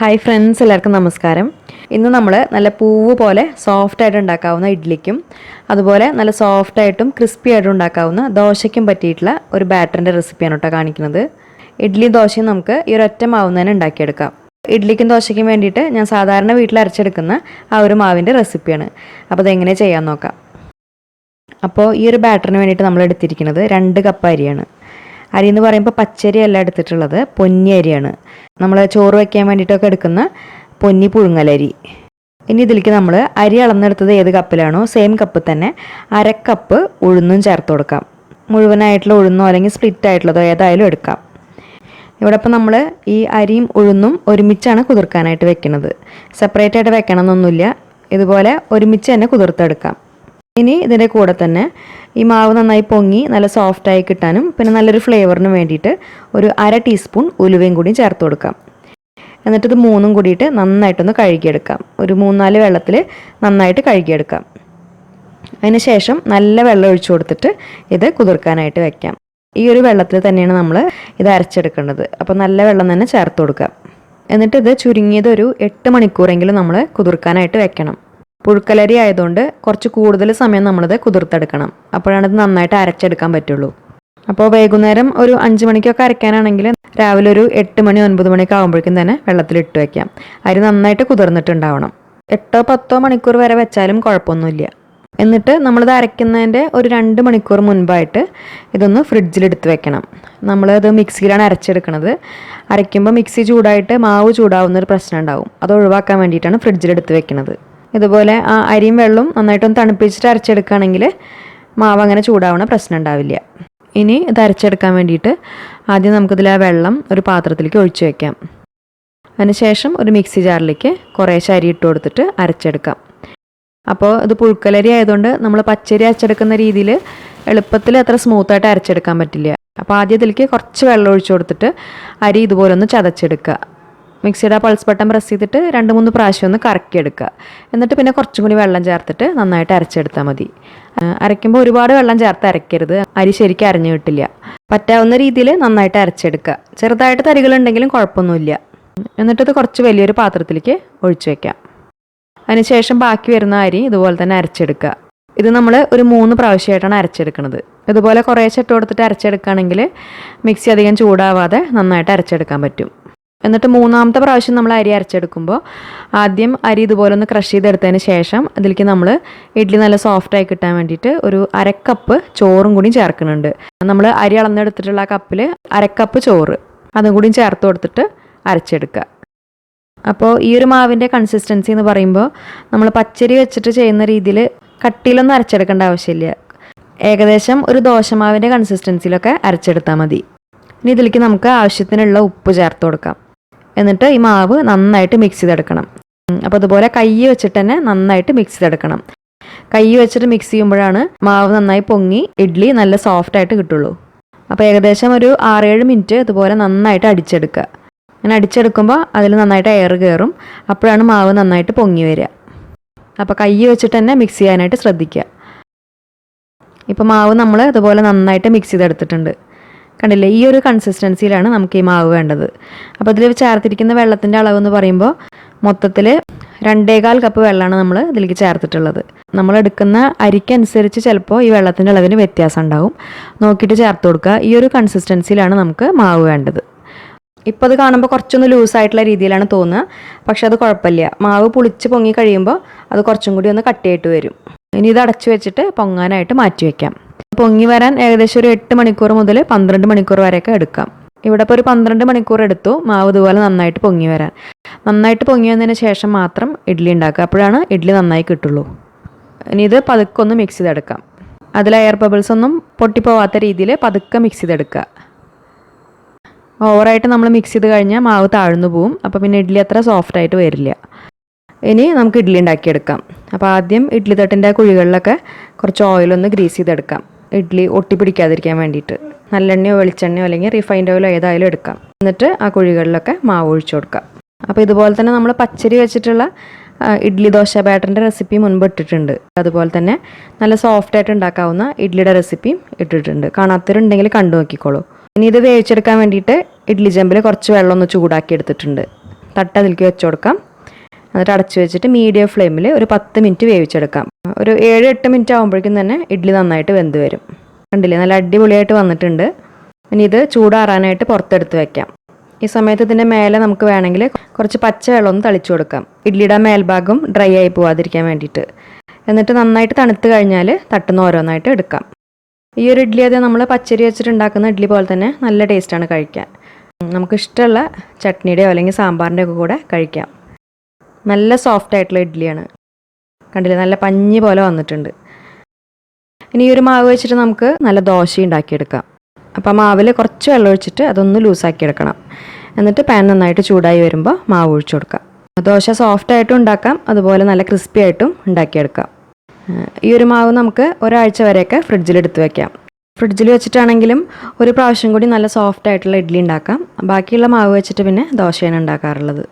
Hi friends, എല്ലാവർക്കും നമസ്കാരം. ഇന്ന് നമ്മൾ നല്ല പൂവ് പോലെ സോഫ്റ്റായിട്ട് ഉണ്ടാക്കാവുന്ന ഇഡ്ലിക്കും അതുപോലെ നല്ല സോഫ്റ്റായിട്ടും ക്രിസ്പി ആയിട്ടും ഉണ്ടാക്കാവുന്ന ദോശയ്ക്കും പറ്റിയിട്ടുള്ള ഒരു ബാറ്ററിൻ്റെ റെസിപ്പിയാണ് കേട്ടോ കാണിക്കുന്നത്. ഇഡ്ഡലി ദോശയും നമുക്ക് ഈ ഒരൊറ്റ മാവ് തന്നെ ഉണ്ടാക്കിയെടുക്കാം. ഇഡ്ലിക്കും ദോശയ്ക്കും വേണ്ടിയിട്ട് ഞാൻ സാധാരണ വീട്ടിൽ അരച്ചെടുക്കുന്ന ആ ഒരു മാവിൻ്റെ റെസിപ്പിയാണ്. അപ്പോൾ അതെങ്ങനെ ചെയ്യാൻ നോക്കാം. അപ്പോൾ ഈ ഒരു ബാറ്ററിന് വേണ്ടിയിട്ട് നമ്മൾ എടുത്തിരിക്കുന്നത് 2 കപ്പ് അരിയാണ്. അരി എന്ന് പറയുമ്പോൾ പച്ചരി അല്ല എടുത്തിട്ടുള്ളത്, പൊന്നി അരിയാണ്. നമ്മൾ ചോറ് വയ്ക്കാൻ വേണ്ടിയിട്ടൊക്കെ എടുക്കുന്ന പൊന്നി പുഴുങ്ങലരി. ഇനി ഇതിലേക്ക് നമ്മൾ അരി അളന്നെടുത്തത് ഏത് കപ്പിലാണോ സെയിം കപ്പ് തന്നെ 1/2 കപ്പ് ഉഴുന്നും ചേർത്ത് കൊടുക്കാം. മുഴുവനായിട്ടുള്ള ഉഴുന്നോ അല്ലെങ്കിൽ സ്പ്ലിറ്റ് ആയിട്ടുള്ളതോ ഏതായാലും എടുക്കാം. ഇവിടെ ഇപ്പം നമ്മൾ ഈ അരിയും ഉഴുന്നും ഒരുമിച്ചാണ് കുതിർക്കാനായിട്ട് വെക്കുന്നത്. സെപ്പറേറ്റ് ആയിട്ട് വെക്കണം എന്നൊന്നുമില്ല, ഇതുപോലെ ഒരുമിച്ച് തന്നെ കുതിർത്തെടുക്കാം. ഇനി ഇതിൻ്റെ കൂടെ തന്നെ ഈ മാവ് നന്നായി പൊങ്ങി നല്ല സോഫ്റ്റായി കിട്ടാനും പിന്നെ നല്ലൊരു ഫ്ലേവറിനും വേണ്ടിയിട്ട് ഒരു 1/2 ടീസ്പൂൺ ഉലുവയും കൂടി ചേർത്ത് കൊടുക്കാം. എന്നിട്ട് ഇത് മൂന്നും കൂടിയിട്ട് നന്നായിട്ടൊന്ന് കഴുകിയെടുക്കാം. ഒരു 3-4 വെള്ളത്തിൽ നന്നായിട്ട് കഴുകിയെടുക്കാം. അതിന് ശേഷം നല്ല വെള്ളം ഒഴിച്ചു കൊടുത്തിട്ട് ഇത് കുതിർക്കാനായിട്ട് വെക്കാം. ഈ ഒരു വെള്ളത്തിൽ തന്നെയാണ് നമ്മൾ ഇത് അരച്ചെടുക്കേണ്ടത്. അപ്പോൾ നല്ല വെള്ളം തന്നെ ചേർത്ത് കൊടുക്കാം. എന്നിട്ട് ഇത് ചുരുങ്ങിയത് ഒരു 8 മണിക്കൂറെങ്കിലും നമ്മൾ കുതിർക്കാനായിട്ട് വെക്കണം. പുഴുക്കലരി ആയതുകൊണ്ട് കുറച്ച് കൂടുതൽ സമയം നമ്മളിത് കുതിർത്തെടുക്കണം. അപ്പോഴാണ് ഇത് നന്നായിട്ട് അരച്ചെടുക്കാൻ പറ്റുള്ളൂ. അപ്പോൾ വൈകുന്നേരം ഒരു 5 മണിക്കൊക്കെ അരയ്ക്കാനാണെങ്കിൽ രാവിലെ ഒരു 8 മണി 9 മണിയൊക്കെ ആകുമ്പോഴേക്കും തന്നെ വെള്ളത്തിലിട്ട് വയ്ക്കാം. അരി നന്നായിട്ട് കുതിർന്നിട്ടുണ്ടാവണം. 8-10 മണിക്കൂർ വരെ വെച്ചാലും കുഴപ്പമൊന്നുമില്ല. എന്നിട്ട് നമ്മളിത് അരയ്ക്കുന്നതിൻ്റെ ഒരു 2 മണിക്കൂർ മുൻപായിട്ട് ഇതൊന്ന് ഫ്രിഡ്ജിലെടുത്ത് വെക്കണം. നമ്മളത് മിക്സിയിലാണ് അരച്ചെടുക്കുന്നത്. അരയ്ക്കുമ്പോൾ മിക്സി ചൂടായിട്ട് മാവ് ചൂടാവുന്നൊരു പ്രശ്നം ഉണ്ടാവും. അത് ഒഴിവാക്കാൻ വേണ്ടിയിട്ടാണ് ഫ്രിഡ്ജിലെടുത്ത് വെക്കുന്നത്. ഇതുപോലെ ആ അരിയും വെള്ളവും നന്നായിട്ടൊന്ന് തണുപ്പിച്ചിട്ട് അരച്ചെടുക്കുകയാണെങ്കിൽ മാവ് അങ്ങനെ ചൂടാവണ പ്രശ്നം ഉണ്ടാവില്ല. ഇനി ഇത് അരച്ചെടുക്കാൻ വേണ്ടിയിട്ട് ആദ്യം നമുക്കിതിൽ ആ വെള്ളം ഒരു പാത്രത്തിലേക്ക് ഒഴിച്ചു വയ്ക്കാം. അതിനുശേഷം ഒരു മിക്സി ജാറിലേക്ക് കുറേശ്ശെ അരി ഇട്ട് കൊടുത്തിട്ട് അരച്ചെടുക്കാം. അപ്പോൾ ഇത് പുഴുക്കലരി ആയതുകൊണ്ട് നമ്മൾ പച്ചരി അരച്ചെടുക്കുന്ന രീതിയിൽ എളുപ്പത്തിൽ അത്ര സ്മൂത്തായിട്ട് അരച്ചെടുക്കാൻ പറ്റില്ല. അപ്പോൾ ആദ്യം ഇതിലേക്ക് കുറച്ച് വെള്ളം ഒഴിച്ചു കൊടുത്തിട്ട് അരി ഇതുപോലെ ഒന്ന് ചതച്ചെടുക്കുക. മിക്സിയുടെ പൾസ് ബട്ടൺ പ്രസ് ചെയ്തിട്ട് 2-3 പ്രാവശ്യം ഒന്ന് കറക്കിയെടുക്കുക. എന്നിട്ട് പിന്നെ കുറച്ചും കൂടി വെള്ളം ചേർത്തിട്ട് നന്നായിട്ട് അരച്ചെടുത്താൽ മതി. അരയ്ക്കുമ്പോൾ ഒരുപാട് വെള്ളം ചേർത്ത് അരയ്ക്കരുത്, അരി ശരിക്കും അരഞ്ഞു കിട്ടില്ല. പറ്റാവുന്ന രീതിയിൽ നന്നായിട്ട് അരച്ചെടുക്കുക. ചെറുതായിട്ട് തരികളുണ്ടെങ്കിലും കുഴപ്പമൊന്നുമില്ല. എന്നിട്ടിത് കുറച്ച് വലിയൊരു പാത്രത്തിലേക്ക് ഒഴിച്ചു വയ്ക്കാം. അതിനുശേഷം ബാക്കി വരുന്ന അരി ഇതുപോലെ തന്നെ അരച്ചെടുക്കുക. ഇത് നമ്മൾ ഒരു 3 പ്രാവശ്യമായിട്ടാണ് അരച്ചെടുക്കുന്നത്. ഇതുപോലെ കുറേശ്ശെ ഇട്ട് കൊടുത്തിട്ട് അരച്ചെടുക്കുകയാണെങ്കിൽ മിക്സി അധികം ചൂടാവാതെ നന്നായിട്ട് അരച്ചെടുക്കാൻ പറ്റും. എന്നിട്ട് 3-ാമത്തെ പ്രാവശ്യം നമ്മൾ അരി അരച്ചെടുക്കുമ്പോൾ ആദ്യം അരി ഇതുപോലെ ഒന്ന് ക്രഷ് ചെയ്തെടുത്തതിന് ശേഷം അതിലേക്ക് നമ്മൾ ഇഡ്ഡലി നല്ല സോഫ്റ്റായി കിട്ടാൻ വേണ്ടിയിട്ട് ഒരു 1/2 കപ്പ് ചോറും കൂടി ചേർക്കുന്നുണ്ട്. നമ്മൾ അരി അളന്നെടുത്തിട്ടുള്ള ആ കപ്പിൽ 1/2 കപ്പ് ചോറ് അതും കൂടി ചേർത്ത് കൊടുത്തിട്ട് അരച്ചെടുക്കുക. അപ്പോൾ ഈ ഒരു മാവിൻ്റെ കൺസിസ്റ്റൻസി എന്ന് പറയുമ്പോൾ നമ്മൾ പച്ചരി വെച്ചിട്ട് ചെയ്യുന്ന രീതിയിൽ കട്ടിയിലൊന്നും അരച്ചെടുക്കേണ്ട ആവശ്യമില്ല. ഏകദേശം ഒരു ദോശമാവിൻ്റെ കൺസിസ്റ്റൻസിയിലൊക്കെ അരച്ചെടുത്താൽ മതി. ഇനി ഇതിലേക്ക് നമുക്ക് ആവശ്യത്തിനുള്ള ഉപ്പ് ചേർത്ത് കൊടുക്കാം. എന്നിട്ട് ഈ മാവ് നന്നായിട്ട് മിക്സ് ചെയ്തെടുക്കണം. അപ്പോൾ അതുപോലെ കൈ വെച്ചിട്ട് തന്നെ നന്നായിട്ട് മിക്സ് ചെയ്തെടുക്കണം. കൈ വെച്ചിട്ട് മിക്സ് ചെയ്യുമ്പോഴാണ് മാവ് നന്നായി പൊങ്ങി ഇഡ്ഡലി നല്ല സോഫ്റ്റായിട്ട് കിട്ടുള്ളൂ. അപ്പോൾ ഏകദേശം ഒരു 6-7 മിനിറ്റ് ഇതുപോലെ നന്നായിട്ട് അടിച്ചെടുക്കുക. അങ്ങനെ അടിച്ചെടുക്കുമ്പോൾ അതിൽ നന്നായിട്ട് എയർ കയറും. അപ്പോഴാണ് മാവ് നന്നായിട്ട് പൊങ്ങി വരിക. അപ്പോൾ കൈ വെച്ചിട്ട് തന്നെ മിക്സ് ചെയ്യാനായിട്ട് ശ്രദ്ധിക്കുക. ഇപ്പോൾ മാവ് നമ്മൾ ഇതുപോലെ നന്നായിട്ട് മിക്സ് ചെയ്തെടുത്തിട്ടുണ്ട്. കണ്ടില്ലേ, ഈ ഒരു കൺസിസ്റ്റൻസിയിലാണ് നമുക്ക് ഈ മാവ് വേണ്ടത്. അപ്പോൾ ഇതിൽ ചേർത്തിരിക്കുന്ന വെള്ളത്തിൻ്റെ അളവെന്ന് പറയുമ്പോൾ മൊത്തത്തിൽ 2.25 കപ്പ് വെള്ളമാണ് നമ്മൾ ഇതിലേക്ക് ചേർത്തിട്ടുള്ളത്. നമ്മൾ എടുക്കുന്ന അരിക്കനുസരിച്ച് ചിലപ്പോൾ ഈ വെള്ളത്തിൻ്റെ അളവിന് വ്യത്യാസം ഉണ്ടാവും. നോക്കിയിട്ട് ചേർത്ത് കൊടുക്കുക. ഈ ഒരു കൺസിസ്റ്റൻസിയിലാണ് നമുക്ക് മാവ് വേണ്ടത്. ഇപ്പോൾ അത് കാണുമ്പോൾ കുറച്ചൊന്ന് ലൂസായിട്ടുള്ള രീതിയിലാണ് തോന്നുക, പക്ഷെ അത് കുഴപ്പമില്ല. മാവ് പുളിച്ച് പൊങ്ങി കഴിയുമ്പോൾ അത് കുറച്ചും കൂടി ഒന്ന് കട്ടിയായിട്ട് വരും. ഇനി ഇത് അടച്ചു വെച്ചിട്ട് പൊങ്ങാനായിട്ട് മാറ്റി വയ്ക്കാം. പൊങ്ങി വരാൻ ഏകദേശം ഒരു 8 മണിക്കൂർ മുതൽ 12 മണിക്കൂർ വരെയൊക്കെ എടുക്കാം. ഇവിടെ ഇപ്പോൾ ഒരു 12 മണിക്കൂർ എടുത്തു മാവ് ഇതുപോലെ നന്നായിട്ട് പൊങ്ങി വരാൻ. നന്നായിട്ട് പൊങ്ങി വന്നതിന് ശേഷം മാത്രം ഇഡ്ഡലി ഉണ്ടാക്കുക. അപ്പോഴാണ് ഇഡ്ഡലി നന്നായി കിട്ടുള്ളൂ. ഇനി ഇത് പതുക്കെ ഒന്ന് മിക്സ് ചെയ്തെടുക്കാം. അതിൽ എയർ ബബിൾസ് ഒന്നും പൊട്ടിപ്പോവാത്ത രീതിയിൽ പതുക്കെ മിക്സ് ചെയ്തെടുക്കുക. ഓവറായിട്ട് നമ്മൾ മിക്സ് ചെയ്ത് കഴിഞ്ഞാൽ മാവ് താഴ്ന്നു പോവും. അപ്പോൾ പിന്നെ ഇഡ്ഡലി അത്ര സോഫ്റ്റായിട്ട് വരില്ല. ഇനി നമുക്ക് ഇഡ്ഡലി ഉണ്ടാക്കിയെടുക്കാം. അപ്പോൾ ആദ്യം ഇഡ്ഡലി തട്ടിൻ്റെ കുഴികളിലൊക്കെ കുറച്ച് ഓയിലൊന്ന് ഗ്രീസ് ചെയ്തെടുക്കാം. ഇഡ്ഡലി ഒട്ടിപ്പിടിക്കാതിരിക്കാൻ വേണ്ടിയിട്ട് നല്ലെണ്ണയോ വെളിച്ചെണ്ണയോ അല്ലെങ്കിൽ റിഫൈൻഡ് ഓയിലോ ഏതായാലും എടുക്കാം. എന്നിട്ട് ആ കുഴികളിലൊക്കെ മാവ് ഒഴിച്ചു കൊടുക്കാം. അപ്പോൾ ഇതുപോലെ തന്നെ നമ്മൾ പച്ചരി വെച്ചിട്ടുള്ള ഇഡ്ഡലി ദോശ ബാറ്ററിൻ്റെ റെസിപ്പി മുൻപ് ഇട്ടിട്ടുണ്ട്. അതുപോലെ തന്നെ നല്ല സോഫ്റ്റായിട്ട് ഉണ്ടാക്കാവുന്ന ഇഡ്ഡലിയുടെ റെസിപ്പിയും ഇട്ടിട്ടുണ്ട്. കാണാത്തവരുണ്ടെങ്കിൽ കണ്ടു നോക്കിക്കോളൂ. ഇനി ഇത് വേവിച്ചെടുക്കാൻ വേണ്ടിയിട്ട് ഇഡ്ഡലി ചെമ്പിൽ കുറച്ച് വെള്ളം ഒന്ന് ചൂടാക്കി എടുത്തിട്ടുണ്ട്. തട്ട് അതിലേക്ക് വെച്ച് കൊടുക്കാം. എന്നിട്ട് അടച്ചു വെച്ചിട്ട് മീഡിയം ഫ്ലെയിമിൽ ഒരു 10 മിനിറ്റ് വേവിച്ചെടുക്കാം. ഒരു 7-8 മിനിറ്റ് ആകുമ്പോഴേക്കും തന്നെ ഇഡ്ഡലി നന്നായിട്ട് വെന്ത് വരും. കണ്ടില്ലേ, നല്ല അടിപൊളിയായിട്ട് വന്നിട്ടുണ്ട്. ഇനി ഇത് ചൂടാറാനായിട്ട് പുറത്തെടുത്ത് വെക്കാം. ഈ സമയത്ത് ഇതിൻ്റെ മേലെ നമുക്ക് വേണമെങ്കിൽ കുറച്ച് പച്ച വെള്ളം ഒന്ന് തളിച്ചു കൊടുക്കാം, ഇഡ്ഡലിയുടെ മേൽഭാഗം ഡ്രൈ ആയി പോവാതിരിക്കാൻ വേണ്ടിയിട്ട്. എന്നിട്ട് നന്നായിട്ട് തണുത്ത് കഴിഞ്ഞാൽ തട്ടുന്ന ഓരോന്നായിട്ട് എടുക്കാം. ഈ ഒരു ഇഡ്ഡലി അത് നമ്മൾ പച്ചരി വെച്ചിട്ട് ഉണ്ടാക്കുന്ന ഇഡ്ഡലി പോലെ തന്നെ നല്ല ടേസ്റ്റാണ് കഴിക്കാൻ. നമുക്ക് ഇഷ്ടമുള്ള ചട്നിയുടെയോ അല്ലെങ്കിൽ സാമ്പാറിൻ്റെ ഒക്കെ കൂടെ കഴിക്കാം. നല്ല സോഫ്റ്റ് ആയിട്ടുള്ള ഇഡ്ഡലിയാണ്. കണ്ടില്ലേ, നല്ല പഞ്ഞി പോലെ വന്നിട്ടുണ്ട്. ഇനി ഈ ഒരു മാവ് വെച്ചിട്ട് നമുക്ക് നല്ല ദോശ ഉണ്ടാക്കിയെടുക്കാം. അപ്പോൾ മാവിൽ കുറച്ച് വെള്ളം ഒഴിച്ചിട്ട് അതൊന്ന് ലൂസാക്കി എടുക്കണം. എന്നിട്ട് പാൻ നന്നായിട്ട് ചൂടായി വരുമ്പോൾ മാവ് ഒഴിച്ചു കൊടുക്കാം. ദോശ സോഫ്റ്റായിട്ടും ഉണ്ടാക്കാം, അതുപോലെ നല്ല ക്രിസ്പി ആയിട്ടും ഉണ്ടാക്കിയെടുക്കാം. ഈ ഒരു മാവ് നമുക്ക് ഒരാഴ്ച വരെയൊക്കെ ഫ്രിഡ്ജിലെടുത്ത് വെക്കാം. ഫ്രിഡ്ജിൽ വെച്ചിട്ടാണെങ്കിലും ഒരു പ്രാവശ്യം കൂടി നല്ല സോഫ്റ്റ് ആയിട്ടുള്ള ഇഡ്ഡലി ഉണ്ടാക്കാം. ബാക്കിയുള്ള മാവ് വെച്ചിട്ട് പിന്നെ ദോശയാണ് ഉണ്ടാക്കാറുള്ളത്.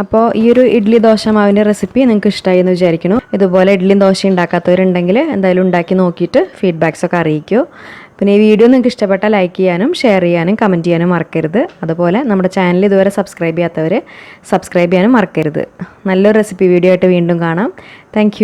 അപ്പോൾ ഈ ഒരു ഇഡ്ഡലി ദോശ മാവിൻ്റെ റെസിപ്പി നിങ്ങൾക്ക് ഇഷ്ടമായി എന്ന് വിചാരിക്കുന്നു. ഇതുപോലെ ഇഡ്ഡലിയും ദോശയും ഉണ്ടാക്കാത്തവരുണ്ടെങ്കിൽ എന്തായാലും ഉണ്ടാക്കി നോക്കിയിട്ട് ഫീഡ്ബാക്സൊക്കെ അറിയിക്കൂ. പിന്നെ ഈ വീഡിയോ നിങ്ങൾക്ക് ഇഷ്ടപ്പെട്ടാൽ ലൈക്ക് ചെയ്യാനും ഷെയർ ചെയ്യാനും കമൻറ്റ് ചെയ്യാനും മറക്കരുത്. അതുപോലെ നമ്മുടെ ചാനൽ ഇതുവരെ സബ്സ്ക്രൈബ് ചെയ്യാത്തവർ സബ്സ്ക്രൈബ് ചെയ്യാനും മറക്കരുത്. നല്ലൊരു റെസിപ്പി വീഡിയോ ആയിട്ട് വീണ്ടും കാണാം. താങ്ക്